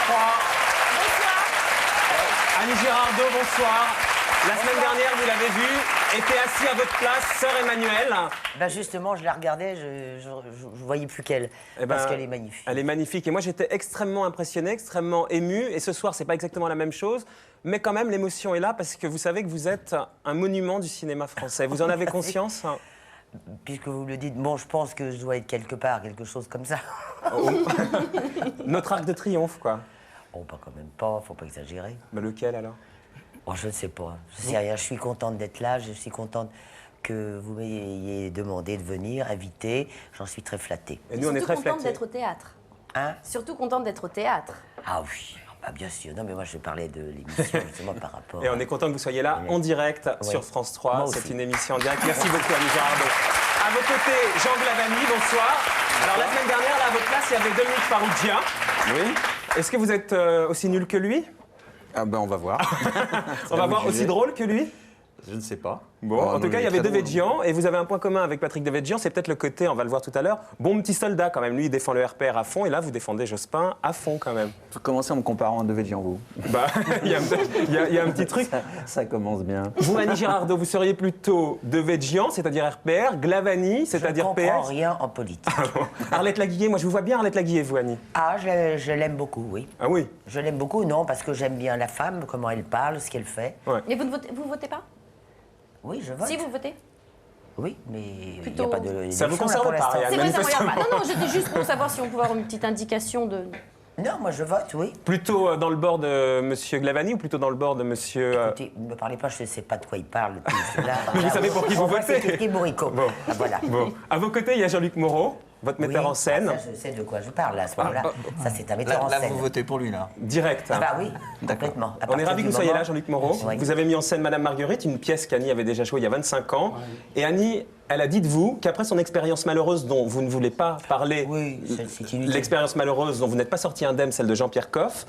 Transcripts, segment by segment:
3. Annie Girardot, bonsoir. La semaine dernière, vous l'avez vu, était assis à votre place, sœur Emmanuelle. Ben justement, je la regardais, je voyais plus qu'elle, parce qu'elle est magnifique. Elle est magnifique. Et moi, j'étais extrêmement impressionné, extrêmement ému. Et ce soir, c'est pas exactement la même chose. Mais quand même, l'émotion est là parce que vous savez que vous êtes un monument du cinéma français. Vous en avez conscience? Puisque vous le dites, bon, je pense que je dois être quelque part, quelque chose comme ça. Notre arc de triomphe, quoi. Bon, pas quand même pas, faut pas exagérer. Mais lequel, alors? Oh, je ne sais pas, je sais rien. Je suis contente d'être là, je suis contente que vous m'ayez demandé de venir, invité. J'en suis très flattée. Et nous, on est très flattés. Surtout contente d'être au théâtre. Hein? Surtout contente d'être au théâtre. Ah oui, bah, bien sûr. Non, mais moi, je parlais de l'émission, justement, par rapport... Et on est content que vous soyez là, en direct, sur France 3. C'est une émission en direct. Merci beaucoup, Annie Girardot. À vos côtés, Jean Glavany, bonsoir. Alors, la semaine dernière, là, à votre place, il y avait Dominique Farrugia. Oui. Est-ce que vous êtes aussi nul que lui? Ah ben on va voir. On va voir, aussi drôle que lui? Je ne sais pas. Bon, en tout cas, il y avait Devedjian, et vous avez un point commun avec Patrick Devedjian, c'est peut-être le côté, on va le voir tout à l'heure, bon petit soldat quand même. Lui, il défend le RPR à fond, et là, vous défendez Jospin à fond quand même. Vous commencez en me comparant à Devedjian, vous. Bah, il y a un petit truc. Ça commence bien. Vous, Annie Girardot, vous seriez plutôt Devedjian, c'est-à-dire RPR, Glavany, c'est-à-dire PS. Je ne comprends rien en politique. Arlette Laguillet, moi je vous vois bien Arlette Laguillet, vous, Annie. Ah, je l'aime beaucoup, oui. Ah oui? Je l'aime beaucoup, non, parce que j'aime bien la femme, comment elle parle, ce qu'elle fait. Ouais. Mais vous votez pas? Oui, je vote. Si vous votez? Oui, mais il n'y Plutôt- a pas de... Ça vous d'élection, concerne là, pas, pour l'instant. Ariane. C'est vrai, ça me regarde Manifestement. pas. Non, non, j'étais juste pour savoir si on pouvait avoir une petite indication de... Non, moi je vote, oui. Plutôt dans le bord de Monsieur Glavany ou plutôt dans le bord de Monsieur... Écoutez, ne me parlez pas, je ne sais pas de quoi il parle. Vous savez pour qui vous votez. C'est Kiki Bourrico. Bon. Ah, voilà. Bon, à vos côtés, il y a Jean-Luc Moreau, votre metteur Oui, en scène. Ça, je sais de quoi je parle, là, à ce moment-là. Ça, c'est un metteur en Là, scène. vous votez pour lui, là. Direct. Ah bah oui, complètement. À On est partir ravis que du vous soyez moment- là, Jean-Luc Moreau. Oui. Vous avez mis en scène Madame Marguerite, une pièce qu'Annie avait déjà jouée il y a 25 ans. Et Annie, elle a dit de vous qu'après son expérience malheureuse dont vous ne voulez pas parler, Oui, c'est inutile. l'expérience malheureuse dont vous n'êtes pas sorti indemne, celle de Jean-Pierre Coff,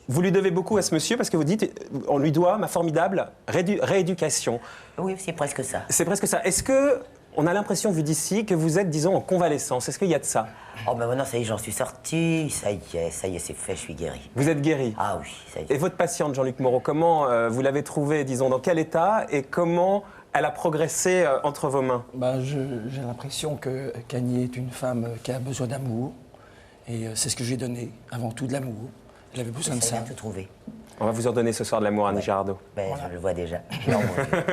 vous lui devez beaucoup à ce monsieur parce que vous dites on lui doit ma formidable rééducation. Oui, c'est presque ça. C'est presque ça. Est-ce que on a l'impression, vu d'ici, que vous êtes, disons, en convalescence? Est-ce qu'il y a de ça? Oh, ben maintenant, ça y est, j'en suis sorti. Ça y est, c'est fait, je suis guéri. Vous êtes guéri. Ah oui, ça y Et est. votre patiente, Jean-Luc Moreau, comment vous l'avez trouvée, disons, dans quel état et comment elle a progressé entre vos mains? J'ai l'impression qu'Annie est une femme qui a besoin d'amour. Et c'est ce que j'ai donné, avant tout de l'amour. Elle avait besoin de Ça y ça. est, tout trouvé. On va vous ordonner ce soir de l'amour, Annie Girardot. Ben, je le vois déjà. Non, mon Dieu.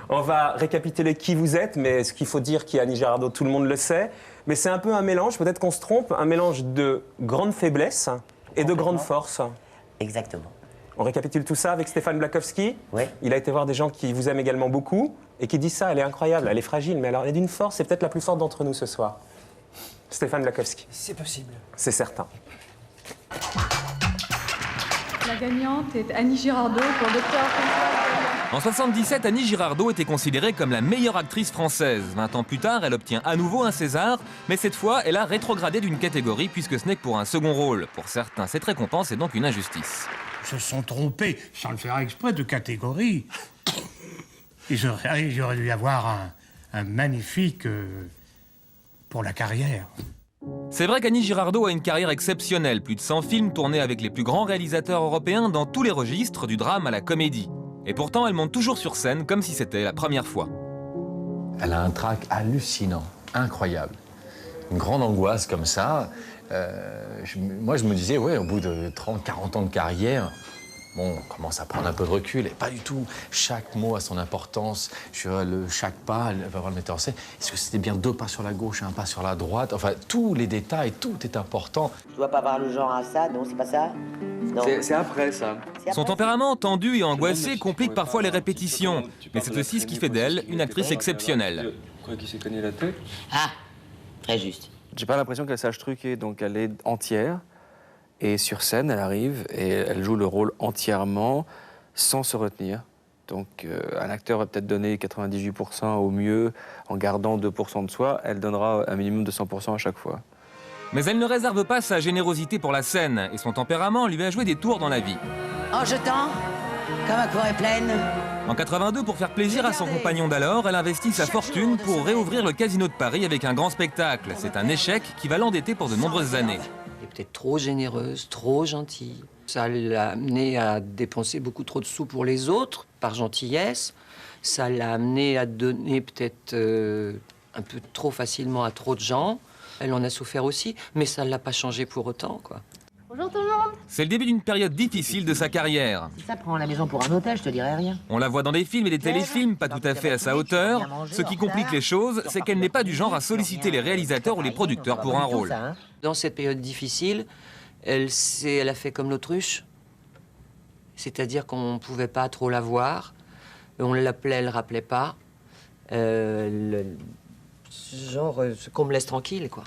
On va récapituler qui vous êtes, mais ce qu'il faut dire qui est Annie Girardot, tout le monde le sait. Mais c'est un peu un mélange, peut-être qu'on se trompe, un mélange de grande faiblesse et de grande force. Exactement. On récapitule tout ça avec Stéphane Blakowski. Oui. Il a été voir des gens qui vous aiment également beaucoup et qui disent ça, elle est incroyable, elle est fragile, mais alors elle est d'une force, c'est peut-être la plus forte d'entre nous ce soir. Stéphane Blakowski, C'est possible. c'est certain. La gagnante est Annie Girardot pour Dr. François. En 77, Annie Girardot était considérée comme la meilleure actrice française. 20 ans plus tard, elle obtient à nouveau un César, mais cette fois, elle a rétrogradé d'une catégorie puisque ce n'est que pour un second rôle. Pour certains, cette récompense est donc une injustice. Se sont trompés, sans le faire exprès, de catégorie. J'aurais dû avoir un magnifique pour la carrière. C'est vrai qu'Annie Girardot a une carrière exceptionnelle. Plus de 100 films tournés avec les plus grands réalisateurs européens dans tous les registres, du drame à la comédie. Et pourtant, elle monte toujours sur scène comme si c'était la première fois. Elle a un trac hallucinant, incroyable. Une grande angoisse comme ça. Moi, je me disais, ouais, au bout de 30, 40 ans de carrière, bon, on commence à prendre un peu de recul. Et pas du tout. Chaque mot a son importance. Chaque pas, elle va voir le metteur en scène. Est-ce que c'était bien 2 pas sur la gauche et 1 pas sur la droite? Enfin, tous les détails, tout est important. Je dois pas avoir le genre à ça, non, c'est pas ça? Non. C'est après, ça. C'est Son après. tempérament tendu et angoissé complique parfois les répétitions. Mais c'est aussi ce qui fait d'elle une actrice exceptionnelle. Quoi, qui s'est cogné la tête? Ah, très juste. J'ai pas l'impression qu'elle sache truquer, donc elle est entière. Et sur scène, elle arrive et elle joue le rôle entièrement, sans se retenir. Donc un acteur va peut-être donner 98% au mieux, en gardant 2% de soi. Elle donnera un minimum de 100% à chaque fois. Mais elle ne réserve pas sa générosité pour la scène, et son tempérament lui a joué des tours dans la vie. En jetant, comme ma cour est pleine. En 82, pour faire plaisir à son compagnon d'alors, elle investit sa fortune pour réouvrir le Casino de Paris avec un grand spectacle. C'est un échec qui va l'endetter pour de nombreuses années. peut-être trop généreuse, trop gentille. Ça l'a amené à dépenser beaucoup trop de sous pour les autres, par gentillesse. Ça l'a amené à donner peut-être un peu trop facilement à trop de gens. Elle en a souffert aussi, mais ça ne l'a pas changé pour autant, quoi. Bonjour tout le monde. C'est le début d'une période difficile de sa carrière. Si ça prend la maison pour un hôtel, je te dirais rien. On la voit dans des films et des téléfilms, pas tout à fait à sa hauteur. Ce qui complique les choses, c'est qu'elle n'est pas du genre à solliciter les réalisateurs ou les producteurs pour un rôle. Dans cette période difficile, elle a fait comme l'autruche. C'est-à-dire qu'on ne pouvait pas trop la voir. On l'appelait, elle ne rappelait pas. Qu'on me laisse tranquille, quoi.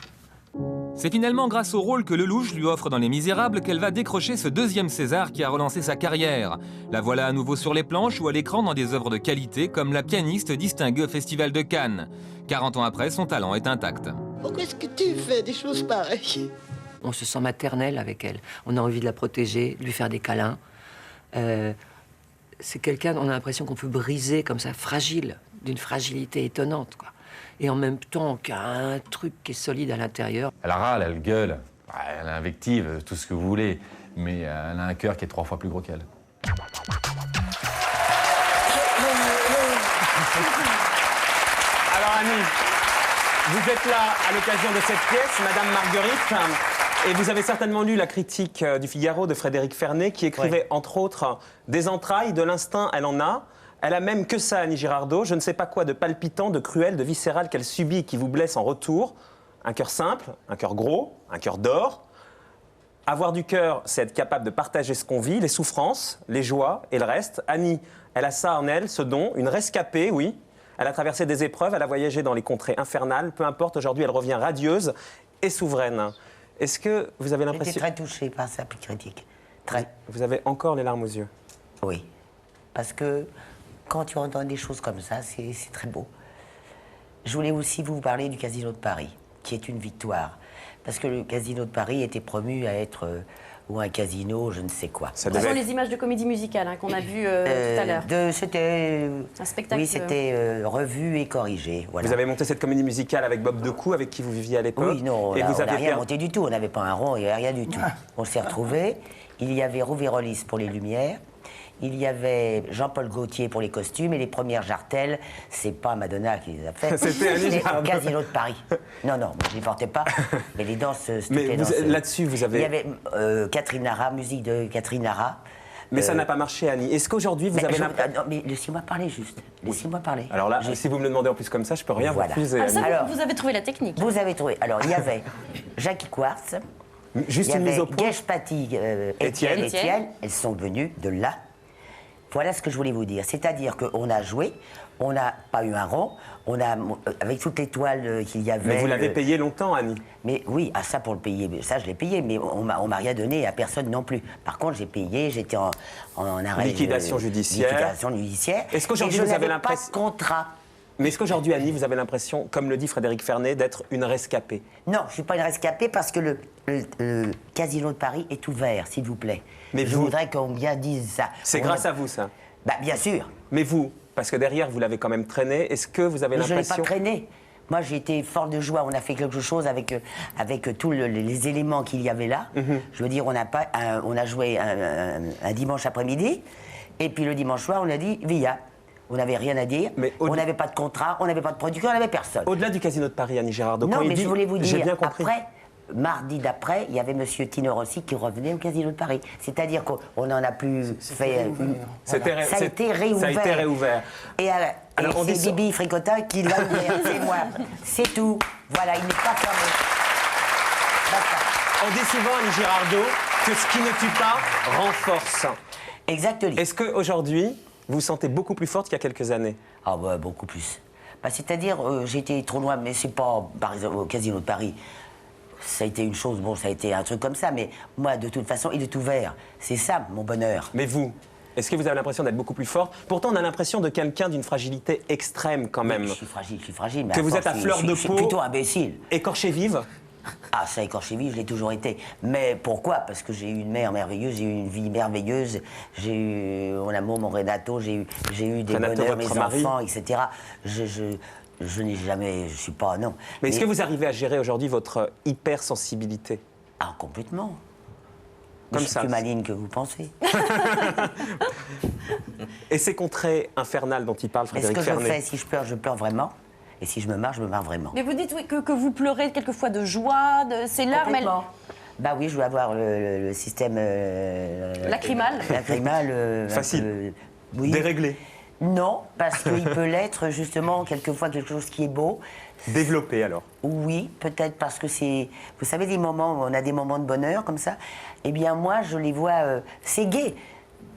C'est finalement grâce au rôle que Lelouch lui offre dans Les Misérables qu'elle va décrocher ce deuxième César qui a relancé sa carrière. La voilà à nouveau sur les planches ou à l'écran dans des œuvres de qualité comme La pianiste distinguée au Festival de Cannes. 40 ans après, son talent est intact. Pourquoi est-ce que tu fais des choses pareilles? On se sent maternel avec elle. On a envie de la protéger, de lui faire des câlins. C'est quelqu'un, on a l'impression qu'on peut briser comme ça, fragile, d'une fragilité étonnante, quoi. Et en même temps, qu'il y a un truc qui est solide à l'intérieur. Elle râle, elle gueule, elle invective, tout ce que vous voulez, mais elle a un cœur qui est 3 fois plus gros qu'elle. Alors Annie, vous êtes là à l'occasion de cette pièce, Madame Marguerite, et vous avez certainement lu la critique du Figaro de Frédéric Fernet qui écrivait entre autres « Des entrailles, de l'instinct, elle en a ». Elle a même que ça, Annie Girardot. Je ne sais pas quoi de palpitant, de cruel, de viscéral qu'elle subit et qui vous blesse en retour. Un cœur simple, un cœur gros, un cœur d'or. Avoir du cœur, c'est être capable de partager ce qu'on vit, les souffrances, les joies et le reste. Annie, elle a ça en elle, ce don, une rescapée, oui. Elle a traversé des épreuves, elle a voyagé dans les contrées infernales. Peu importe, aujourd'hui, elle revient radieuse et souveraine. Est-ce que vous avez l'impression... J'étais très touchée par sa critique. Très. Vous avez encore les larmes aux yeux? Oui. Parce que... quand tu entends des choses comme ça, c'est très beau. Je voulais aussi vous parler du Casino de Paris, qui est une victoire. Parce que le Casino de Paris était promu à être ou un casino, je ne sais quoi. Ce sont les images de comédie musicale qu'on a vues tout à l'heure. C'était un spectacle. Oui, c'était revu et corrigé. Voilà. Vous avez monté cette comédie musicale avec Bob Decou, avec qui vous viviez à l'époque. Oui, non, et on vous n'a rien monté du tout. On n'avait pas un rond, il n'y avait rien du tout. On s'est retrouvés. Il y avait Rouvérolis pour les lumières. Il y avait Jean-Paul Gaultier pour les costumes et les premières jartelles, c'est pas Madonna qui les a faites. C'était au Casino de Paris. Non, non, je ne les portais pas, mais les danses, mais là-dessus, vous avez... Il y avait Catherine Lara, musique de Catherine Lara. Mais ça n'a pas marché, Annie. Est-ce qu'aujourd'hui, vous avez l'impression... Non, mais laissez-moi parler juste. Laissez-moi parler. Alors là, si vous me le demandez en plus comme ça, je peux rien vous refuser. Alors, vous avez trouvé la technique. Vous avez trouvé. Alors, il y avait Jackie Quartz. Juste une mise au point. Gage Paty, Étienne. Elles sont venues de là. Voilà ce que je voulais vous dire. C'est-à-dire qu'on a joué, on n'a pas eu un rond, on a, avec toutes les toiles qu'il y avait... Mais vous l'avez payé longtemps, Annie. Mais oui, ça pour le payer, ça je l'ai payé, mais on m'a rien donné à personne non plus. Par contre, j'ai payé, j'étais en arrêt... Liquidation judiciaire. Liquidation judiciaire. Est-ce qu'aujourd'hui vous avez pas de contrat. Mais est-ce qu'aujourd'hui, Annie, vous avez l'impression, comme le dit Frédéric Fernet, d'être une rescapée? Non, je ne suis pas une rescapée parce que le Casino de Paris est ouvert, s'il vous plaît. Mais je voudrais qu'on bien dise ça. C'est grâce à vous, ça? Bah, bien sûr. Mais vous, parce que derrière, vous l'avez quand même traîné, est-ce que vous avez l'impression... Je ne l'ai pas traîné. Moi, j'ai été fort de joie. On a fait quelque chose avec tous les éléments qu'il y avait là. Je veux dire, on a joué un dimanche après-midi, et puis le dimanche soir, on a dit « Via ». On n'avait rien à dire, on n'avait pas de contrat, on n'avait pas de producteur, on n'avait personne. Au-delà du Casino de Paris, Annie Girardot, non, quand mais je voulais vous dire, bien compris. après, mardi d'après, il y avait M. Tino Rossi qui revenait au Casino de Paris. C'est-à-dire qu'on n'en a plus fait... Ça a été réouvert. Ça a été réouvert. Et c'est Bibi Fricotin qui l'a ouvert, c'est moi. C'est tout. Voilà, il n'est pas fermé. On dit souvent, Annie Girardot, que ce qui ne tue pas renforce. Exactement. Est-ce qu'aujourd'hui, vous vous sentez beaucoup plus forte qu'il y a quelques années? Ah bah, beaucoup plus. Bah, c'est-à-dire, j'ai été trop loin, mais c'est pas, par exemple, au Casino de Paris. Ça a été une chose, bon, ça a été un truc comme ça, mais moi, de toute façon, il est ouvert. C'est ça, mon bonheur. Mais vous, est-ce que vous avez l'impression d'être beaucoup plus forte? Pourtant, on a l'impression de quelqu'un d'une fragilité extrême, quand même. Je suis fragile. Mais que vous êtes à fleur de peau. Je suis plutôt imbécile. Écorché vive? Ah, ça, écorché vive, je l'ai toujours été. Mais pourquoi? Parce que j'ai eu une mère merveilleuse, j'ai eu une vie merveilleuse, j'ai eu mon amour, mon Renato, j'ai eu des bonheurs, mes enfants, etc. Je n'ai jamais... Je suis pas... Non. Mais est-ce que vous arrivez à gérer aujourd'hui votre hypersensibilité? Ah, complètement. Comme je suis ça. plus maligne que vous pensez. Et ces contrées infernales dont il parle, Et ce Frédéric que je Fernet. fais, si je pleure vraiment. Et si je me marre vraiment. Mais vous dites oui, que vous pleurez quelquefois de joie, de ces larmes. Complètement. Bah oui, je dois avoir le système... Lacrymal. Lacrymal. Facile. Oui. Déréglé. Non, parce qu'il peut l'être justement quelquefois quelque chose qui est beau. Développé alors. Oui, peut-être parce que c'est... Vous savez, des moments où on a des moments de bonheur comme ça. Eh bien, moi, je les vois... c'est gai.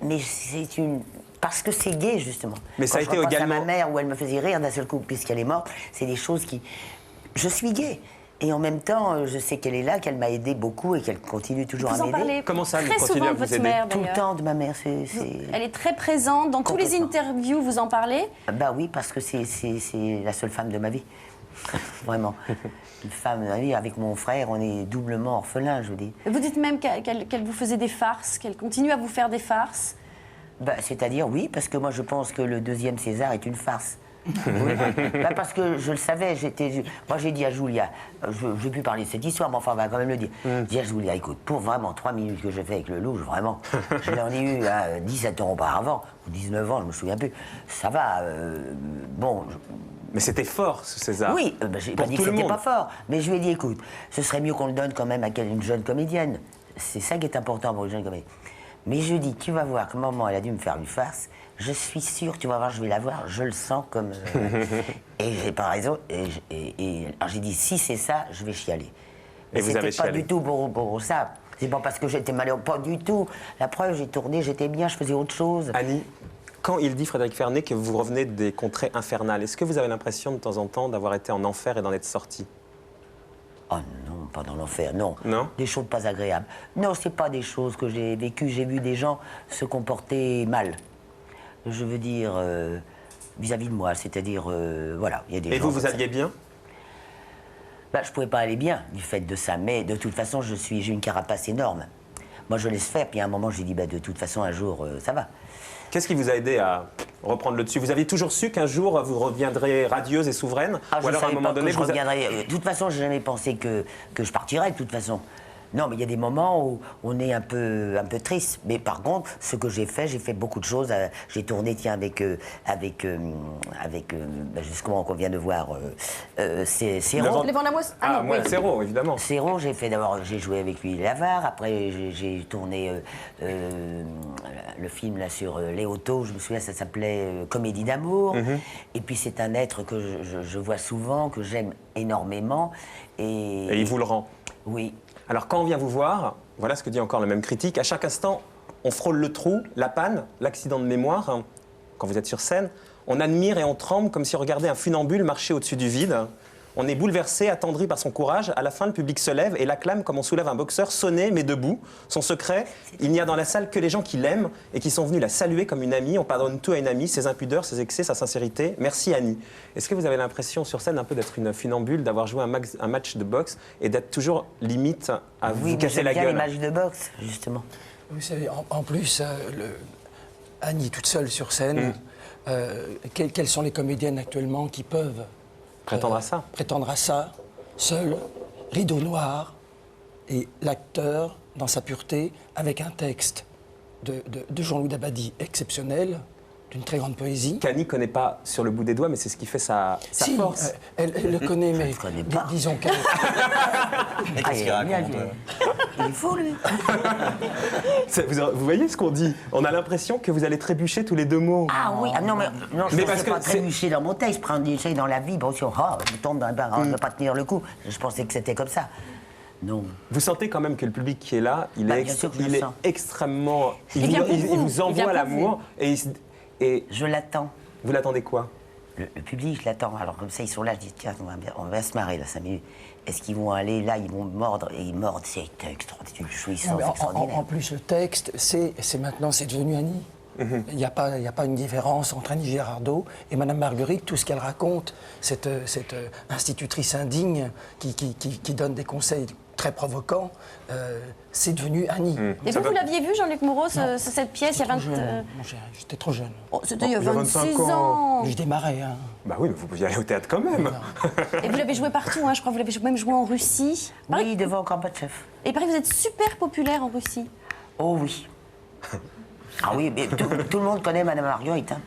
Mais c'est une... Parce que c'est gai, justement. Mais ça a Quand été je repense également... à ma mère, où elle me faisait rire d'un seul coup, puisqu'elle est morte, c'est des choses qui... Je suis gai. Et en même temps, je sais qu'elle est là, qu'elle m'a aidé beaucoup et qu'elle continue toujours Vous à en m'aider. parlez Comment ça, elle très continue souvent à de vous votre aider mère, Tout le d'ailleurs. temps de ma mère, Elle est très présente dans tous les Complètement. interviews, vous en parlez. Bah oui, parce que c'est la seule femme de ma vie. Vraiment. Une femme de ma vie. Avec mon frère, on est doublement orphelins, je vous dis. Vous dites même qu'elle vous faisait des farces, qu'elle continue à vous faire des farces. Bah, c'est-à-dire, oui, parce que moi, je pense que le deuxième César est une farce. Oui. Bah, parce que je le savais, moi j'ai dit à Julia, je vais plus parler de cette histoire, mais enfin on va quand même le dire. J'ai dit à Julia, écoute, pour vraiment 3 minutes que j'ai fait avec le loup, vraiment, je l'en ai eu à 17 ans auparavant, ou 19 ans, je me souviens plus. Ça va, bon. Mais c'était fort, ce César. Oui, j'ai pas Pour dit tout que le c'était monde. pas fort, mais je lui ai dit, écoute, ce serait mieux qu'on le donne quand même à une jeune comédienne. C'est ça qui est important pour une jeune comédienne. Mais je lui ai dit, tu vas voir que maman, elle a dû me faire une farce. Je suis sûre, tu vas voir, je vais la voir, je le sens comme... et j'ai pas raison. Alors j'ai dit, si c'est ça, je vais chialer. Et vous avez c'était pas chialé. du tout pour ça. C'est pas parce que j'étais malheureux, pas du tout. La preuve, j'ai tourné, j'étais bien, je faisais autre chose. Annie, quand il dit, Frédéric Fernet, que vous revenez des contrées infernales, est-ce que vous avez l'impression de temps en temps d'avoir été en enfer et d'en être sorti? Oh non, pas dans l'enfer, non. Non. Des choses pas agréables. Non, c'est pas des choses que j'ai vécues. J'ai vu des gens se comporter mal. Je veux dire, vis-à-vis de moi, c'est-à-dire, voilà, il y a des gens... Et vous, comme vous ça. alliez bien? Bah, je pouvais pas aller bien du fait de ça, mais de toute façon, j'ai une carapace énorme. Moi, je laisse faire, puis à un moment, j'ai dit, bah, de toute façon, un jour, ça va. Qu'est-ce qui vous a aidé à reprendre le dessus? Vous aviez toujours su qu'un jour, vous reviendrez radieuse et souveraine? Ah, Ou je alors, à un savais moment pas donné, que je reviendrais. De toute façon, j'ai jamais pensé que je partirais, de toute façon. Non, mais il y a des moments où on est un peu triste. Mais par contre, ce que j'ai fait beaucoup de choses. J'ai tourné, tiens, avec justement, qu'on vient de voir, Serrault. Les Vendamos. Ah, non, moi, oui. Serrault, évidemment. Serrault, j'ai joué avec lui L'Avare. Après, j'ai tourné le film là sur Léoto, je me souviens, ça s'appelait Comédie d'amour. Et puis, c'est un être que je vois souvent, que j'aime énormément. Et il vous le rend. Oui. Alors, quand on vient vous voir, voilà ce que dit encore la même critique, à chaque instant, on frôle le trou, la panne, l'accident de mémoire, hein, quand vous êtes sur scène. On admire et on tremble comme si on regardait un funambule marcher au-dessus du vide. On est bouleversé, attendri par son courage. À la fin, le public se lève et l'acclame comme on soulève un boxeur sonné mais debout. Son secret, il n'y a dans la salle que les gens qui l'aiment et qui sont venus la saluer comme une amie. On pardonne tout à une amie, ses impudeurs, ses excès, sa sincérité. Merci Annie. Est-ce que vous avez l'impression sur scène un peu d'être une funambule, d'avoir joué un match de boxe et d'être toujours limite à vous casser la bien gueule? les matchs de boxe, justement. Vous savez, en plus, Annie toute seule sur scène, quelles sont les comédiennes actuellement qui peuvent prétendre à ça? Prétendre à ça, seul, rideau noir, et l'acteur dans sa pureté, avec un texte de Jean-Louis Dabadi exceptionnel, d'une très grande poésie. Qu'Annie ne connaît pas sur le bout des doigts, mais c'est ce qui fait sa force. Elle le connaît, mais disons qu'elle... Et qu'est-ce qu'il raconte Il est fou, lui. Vous voyez ce qu'on dit? On a l'impression que vous allez trébucher tous les deux mots. Ah oui, non, mais non, je ne parce pensais que pas trébucher dans mon texte, prendre des choses dans la vie, bon, si on je tombe dans le bar, je ne vais pas tenir le coup. Je pensais que c'était comme ça. Non. Vous sentez quand même que le public qui est là, il Bah, est, bien sûr que je le sens. extrêmement... Il vient pour il vous. vous Il vient envoie pour l'amour. Et Je l'attends. vous l'attendez quoi? Le public, je l'attends. Alors comme ça, ils sont là, je dis, tiens, on va se marrer, là, 5 minutes. Est-ce qu'ils vont aller là, ils vont mordre, et ils mordent, c'est une jouissance extraordinaire. En plus, le texte, c'est maintenant, c'est devenu Annie. Il n'y a pas une différence entre Annie Girardot et Madame Marguerite, tout ce qu'elle raconte, cette institutrice indigne qui donne des conseils très provoquant, c'est devenu Annie. Et vous l'aviez vu, Jean-Luc Moreau, cette pièce, il y a 20... J'étais trop jeune. Oh, c'était il y a 26 ans. Je démarrais. Hein. Bah oui, mais vous pouviez aller au théâtre quand même. Et vous l'avez joué partout, hein, je crois que vous l'avez même joué en Russie. Oui, devant Gorbatchev. Et il paraît que vous êtes super populaire en Russie. Oh oui. Ah oui, mais tout le monde connaît Madame Marguerite. Hein.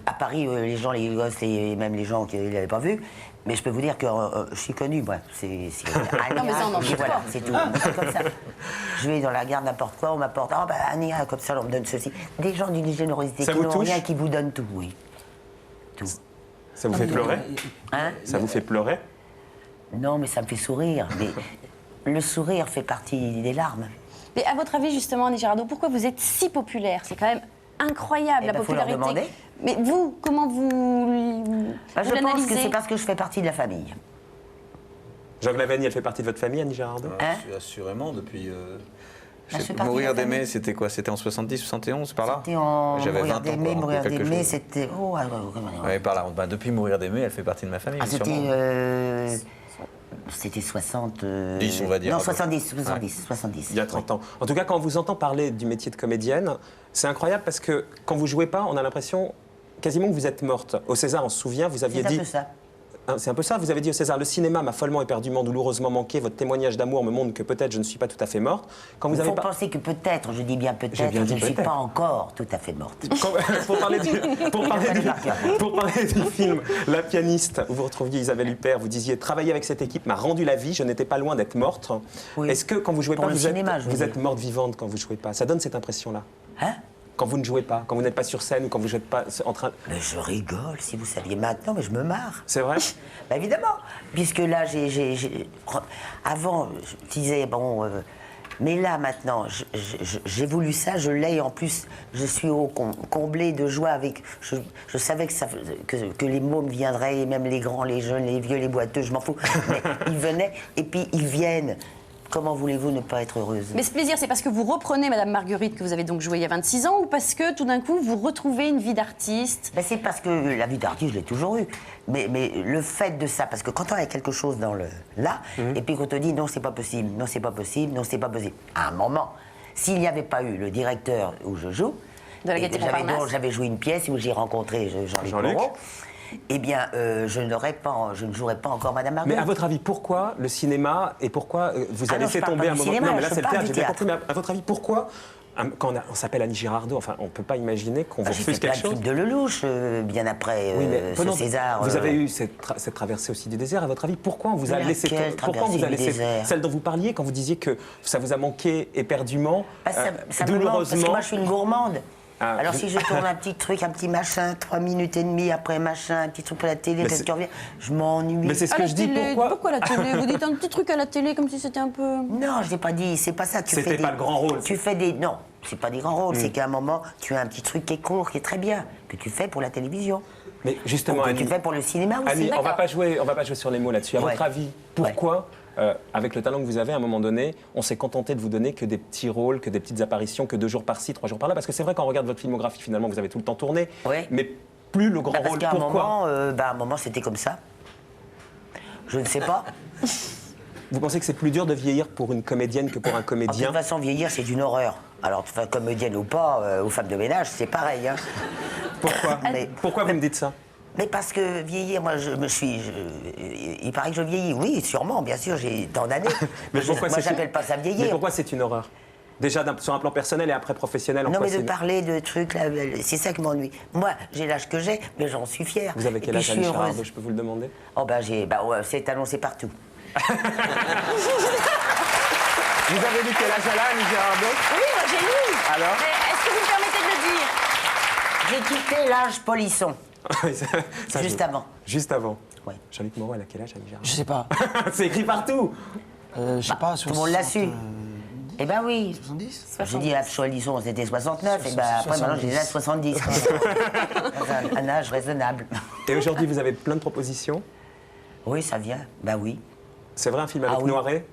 À Paris, les gens, les gosses, et même les gens qui ne l'avaient pas vue. Mais je peux vous dire que je suis connue, moi. Non, mais ça, on en doute pas. C'est tout. C'est comme ça. Je vais dans la gare, n'importe quoi, on m'apporte. Ah, bah, Ania, comme ça, on me donne ceci. Des gens d'une générosité qui n'ont rien, qui vous donnent tout, oui. Tout. Ça vous fait pleurer? Hein? Ça vous fait pleurer? Non, mais ça me fait sourire. Mais le sourire fait partie des larmes. Mais à votre avis, justement, Annie Girardot, pourquoi vous êtes si populaire? C'est quand même incroyable, la popularité. Faut leur demander. Mais vous, comment vous je pense que c'est parce que je fais partie de la famille. Jean Glavany, elle fait partie de votre famille, Annie Girardot? Assurément, depuis... Mourir d'aimer, c'était quoi? C'était en 70, 71, par là? C'était en... J'avais 20 ans. Mourir d'aimer, c'était... Oh, ouais, par là. Bah, depuis Mourir d'aimer, elle fait partie de ma famille, C'était 60... 10, on va dire. Non, 70. Il y a 30 ans. En tout cas, quand on vous entend parler du métier de comédienne, c'est incroyable parce que quand vous jouez pas, on a l'impression quasiment que vous êtes morte. Au César, on se souvient, vous aviez dit... C'est un peu ça. C'est un peu ça, vous avez dit au César, le cinéma m'a follement éperdument, douloureusement manqué, votre témoignage d'amour me montre que peut-être je ne suis pas tout à fait morte. Quand vous Il avez faut penser que peut-être, je dis bien peut-être, je ne suis pas encore tout à fait morte. Pour parler du film La pianiste, où vous retrouviez Isabelle Huppert, vous disiez « Travailler avec cette équipe m'a rendu la vie, je n'étais pas loin d'être morte oui. ». Est-ce que quand vous jouez pas, vous êtes morte vivante quand vous jouez pas? Ça donne cette impression-là? Hein? Quand vous ne jouez pas, quand vous n'êtes pas sur scène ou quand vous n'êtes pas en train... Mais je rigole, si vous saviez maintenant, mais je me marre. C'est vrai? Bah évidemment, puisque là, avant, je disais, bon... mais là, maintenant, j'ai voulu ça, je l'ai, en plus, je suis comblée de joie avec... Je savais que les mômes viendraient, et même les grands, les jeunes, les vieux, les boiteux, je m'en fous. Mais ils venaient, et puis ils viennent. Comment voulez-vous ne pas être heureuse? Mais ce plaisir, c'est parce que vous reprenez Madame Marguerite, que vous avez donc joué il y a 26 ans, ou parce que tout d'un coup, vous retrouvez une vie d'artiste? Ben, c'est parce que la vie d'artiste, je l'ai toujours eue. Mais le fait de ça, parce que quand on a quelque chose dans là, et puis qu'on te dit non, c'est pas possible, non, c'est pas possible, non, c'est pas possible. À un moment, s'il n'y avait pas eu le directeur où je joue, j'avais joué une pièce où j'ai rencontré Jean-Luc Moreau. Eh bien, je ne jouerai pas encore Madame Marguerite. Mais à votre avis, pourquoi le cinéma et pourquoi vous avez laissé tomber un moment... Cinéma, non, mais là, c'est le théâtre, j'ai bien compris. Mais à votre avis, pourquoi, quand on s'appelle Annie Girardot, enfin, on ne peut pas imaginer qu'on vous refuse quelque chose? J'ai fait plein de films de Lelouch, bien après ce César. Vous avez eu cette traversée aussi du désert. À votre avis, pourquoi on vous a laissé tomber? Pourquoi on vous a laissé celle dont vous parliez quand vous disiez que ça vous a manqué éperdument, ça douloureusement? me manque, parce que moi, je suis une gourmande. Ah, alors si je tourne un petit truc, un petit machin, 3 minutes et demie après machin, un petit truc pour la télé, peut-être que tu reviens, je m'ennuie. Mais c'est ce que je dis, pourquoi la télé? Vous dites un petit truc à la télé comme si c'était un peu... Non, je n'ai pas dit, c'est pas ça. C'était pas le grand rôle. Tu fais des... Non, c'est pas des grands rôles, c'est qu'à un moment, tu as un petit truc qui est court, qui est très bien, que tu fais pour la télévision. Mais justement, Annie, tu fais pour le cinéma aussi. Annie, on va pas jouer sur les mots là-dessus. À votre avis, pourquoi avec le talent que vous avez, à un moment donné, on s'est contenté de vous donner que des petits rôles, que des petites apparitions, que 2 jours par-ci, 3 jours par-là? Parce que c'est vrai, quand on regarde votre filmographie, finalement, vous avez tout le temps tourné, mais plus le grand rôle. Parce qu'à pourquoi un moment, c'était comme ça. Je ne sais pas. Vous pensez que c'est plus dur de vieillir pour une comédienne que pour un comédien? De toute façon, vieillir, c'est une horreur. Alors, comédienne ou pas, aux femmes de ménage, c'est pareil. Hein. Pourquoi? Pourquoi vous me dites ça? Mais parce que vieillir, moi, il paraît que je vieillis. Oui, sûrement, bien sûr, j'ai tant d'années. Mais pourquoi moi, j'appelle pas ça vieillir. Mais pourquoi c'est une horreur? Déjà sur un plan personnel et après professionnel. Non, mais de parler de trucs, là, c'est ça qui m'ennuie. Moi, j'ai l'âge que j'ai, mais j'en suis fière. Vous avez quel âge, Annie Girardot, je peux vous le demander? Oh, c'est annoncé partout. Vous avez lu quel âge elle a, Annie Girardot? Oui, moi j'ai lu. Alors? Mais est-ce que vous me permettez de le dire? J'ai quitté l'âge polisson. Juste avant. Juste avant. Oui. Jean-Luc Moreau, elle a quel âge, Annie Girardot? Je sais pas. C'est écrit partout. Je sais pas. Tout le monde l'a su. Eh ben oui. 70. J'ai dit à Cholisson, c'était 69, et ben après, maintenant, j'ai dit là 70. un âge raisonnable. Et aujourd'hui, vous avez plein de propositions? Oui, ça vient. Ben oui. C'est vrai, un film avec Noiret?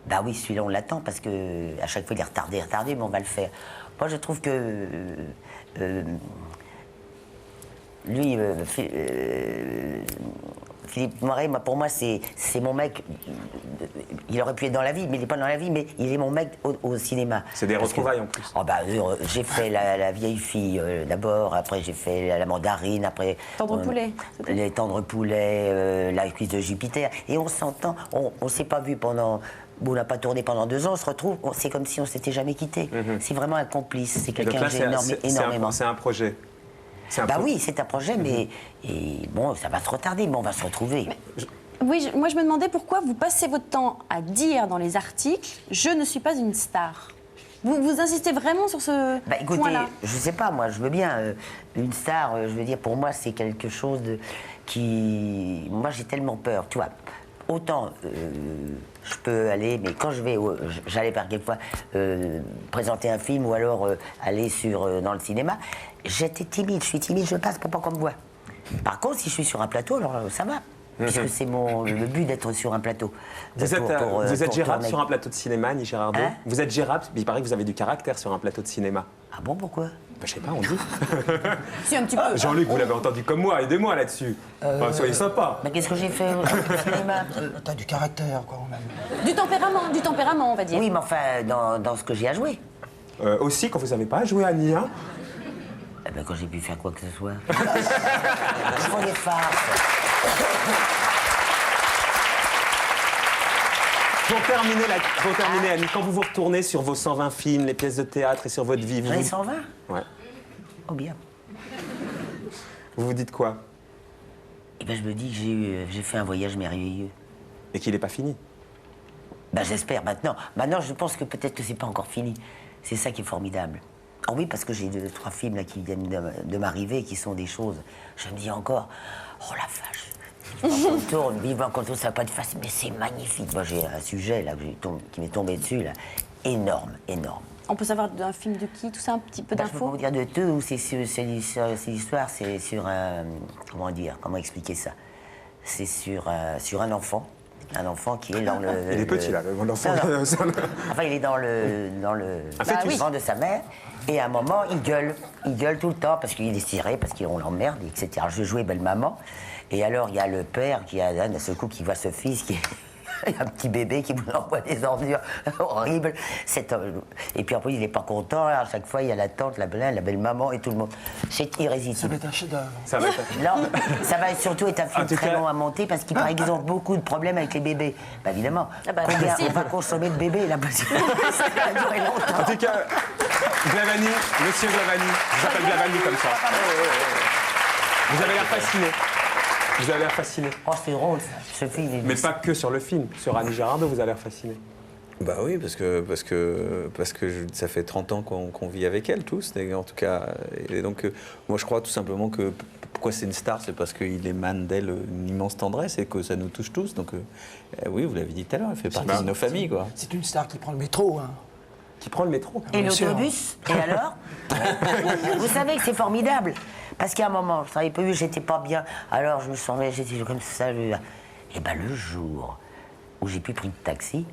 Ben oui, celui-là, on l'attend, parce que à chaque fois, il est retardé, mais on va le faire. Moi, je trouve que... lui Philippe Noiret, pour moi, c'est mon mec. Il aurait pu être dans la vie, mais il n'est pas dans la vie, mais il est mon mec au cinéma. C'est des retrouvailles en plus. Oh bah, j'ai fait la vieille fille d'abord, après j'ai fait la mandarine, après... Tendre poulet. Les tendres poulets, la cuisse de Jupiter. Et on s'entend, on s'est pas vu pendant... On n'a pas tourné pendant 2 ans, on se retrouve, c'est comme si on s'était jamais quitté. C'est vraiment un complice, c'est quelqu'un que j'aime énormément. C'est un projet. Oui, c'est un projet, mais bon, ça va se retarder, mais on va se retrouver. Oui, moi je me demandais pourquoi vous passez votre temps à dire dans les articles « Je ne suis pas une star ». Vous insistez vraiment sur ce point-là? Je sais pas, moi, je veux bien. Une star, je veux dire, pour moi, c'est quelque chose qui... Moi, j'ai tellement peur, tu vois. Autant je peux aller, mais quand j'allais par quelquefois présenter un film ou alors aller dans le cinéma, j'étais timide, je suis timide, je passe pour pas qu'on me voit. Par contre, si je suis sur un plateau, alors ça va. Puisque c'est le but d'être sur un plateau. Vous êtes gérable sur un plateau de cinéma, Annie Girardot? Vous êtes gérable, il paraît que vous avez du caractère sur un plateau de cinéma. Ah bon, pourquoi? Je sais pas, on dit. Si, un petit peu. Jean-Luc, vous l'avez entendu comme moi, aidez-moi là-dessus. Soyez sympa. Mais qu'est-ce que j'ai fait au cinéma? T'as du caractère, quoi, on a... Du tempérament, on va dire. Oui, mais enfin, dans ce que j'ai à jouer. Aussi, quand vous n'avez pas à jouer, Annie, hein? Eh ben, quand j'ai pu faire quoi que ce soit. Je fais des farces. Pour terminer, Annie, quand vous vous retournez sur vos 120 films, les pièces de théâtre et sur votre vie... J'en ai 120? Ouais. Oh bien. Vous vous dites quoi? Eh ben, je me dis que j'ai fait un voyage merveilleux. Et qu'il n'est pas fini? Ben, j'espère, maintenant. Maintenant, je pense que peut-être que c'est pas encore fini. C'est ça qui est formidable. Oh oui, parce que j'ai 2, 3 films là, qui viennent de m'arriver, qui sont des choses... Je me dis encore, oh la vache. On tourne, vivant quand ça va pas être facile, mais c'est magnifique. Moi, j'ai un sujet là qui m'est tombé dessus, là, énorme, énorme. On peut savoir d'un film de qui, tout ça, un petit peu Je peux d'infos? vous dire de deux, ou c'est l'histoire, c'est sur un... Comment expliquer ça? C'est sur un enfant. Un enfant qui est dans le... Il est petit, là, mon enfant. Enfin, il est dans le ventre de sa mère. Et à un moment, il gueule. Il gueule tout le temps parce qu'il est tiré, parce qu'on l'emmerde, etc. Je jouais belle-maman. Et alors, il y a le père qui a d'un seul coup qui voit ce fils qui est un petit bébé qui vous envoie des ordures horribles. Et puis après, il n'est pas content. À chaque fois, il y a la tante, la belle-maman et tout le monde. C'est irrésistible. Ça va être un chef-d'œuvre. Non, ça va surtout être un film très long à monter parce qu'il paraît qu'ils ont beaucoup de problèmes avec les bébés. Bah, évidemment. Combien on va consommer de bébés là? Ça va durer longtemps. En tout cas, Glavany, monsieur Glavany, je s'appelle Glavany comme ça. Vous avez l'air fasciné. Vous avez l'air fasciné. Oh, c'est drôle, ça. Ce film, mais pas que sur le film. Sur Annie Girardot, vous avez l'air fasciné. Bah oui, parce que ça fait 30 ans qu'on vit avec elle, tous, en tout cas. Et donc, moi, je crois tout simplement que pourquoi c'est une star, c'est parce qu'il émane d'elle une immense tendresse et que ça nous touche tous. Donc, oui, vous l'avez dit tout à l'heure, elle fait partie de nos familles, quoi. C'est une star qui prend le métro, hein. Qui prend le métro. Et l'autobus. Et alors? Vous savez que c'est formidable. Parce qu'à un moment, je travaillais plus, j'étais pas bien. Alors je me sentais, j'étais comme ça. Et ben le jour où j'ai plus pris de taxi,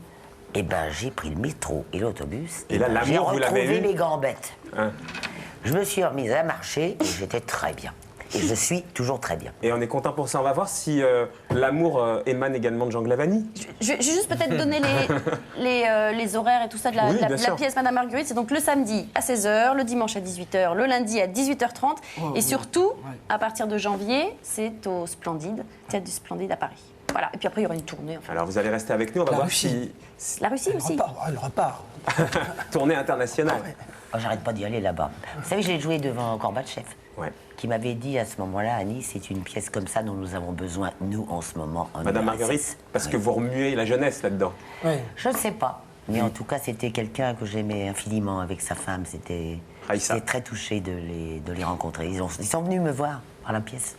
et ben j'ai pris le métro et l'autobus. Et là, j'ai l'amour, vous l'avez eu? retrouvé mes gambettes. Hein? Je me suis remise à marcher et j'étais très bien. Et je suis toujours très bien. Et on est content pour ça. On va voir si l'amour émane également de Jean Glavany. Je vais juste peut-être donner les horaires et tout ça de la pièce Madame Marguerite. C'est donc le samedi à 16h, le dimanche à 18h, le lundi à 18h30. Et surtout, à partir de janvier, c'est au Splendide, Théâtre du Splendide à Paris. Voilà. Et puis après, il y aura une tournée. Enfin. Alors vous allez rester avec nous, on va voir si... La Russie aussi. Elle repart. Tournée internationale. Oh, j'arrête pas d'y aller là-bas. Vous savez, je l'ai joué devant Gorbatchev. Ouais. Qui m'avait dit à ce moment-là, Annie, c'est une pièce comme ça dont nous avons besoin, nous, en ce moment. En Madame Marguerite, parce que vous remuez la jeunesse là-dedans. Oui. Je ne sais pas. Mais en tout cas, c'était quelqu'un que j'aimais infiniment avec sa femme. J'étais très touché de les rencontrer. Ils sont venus me voir par la pièce.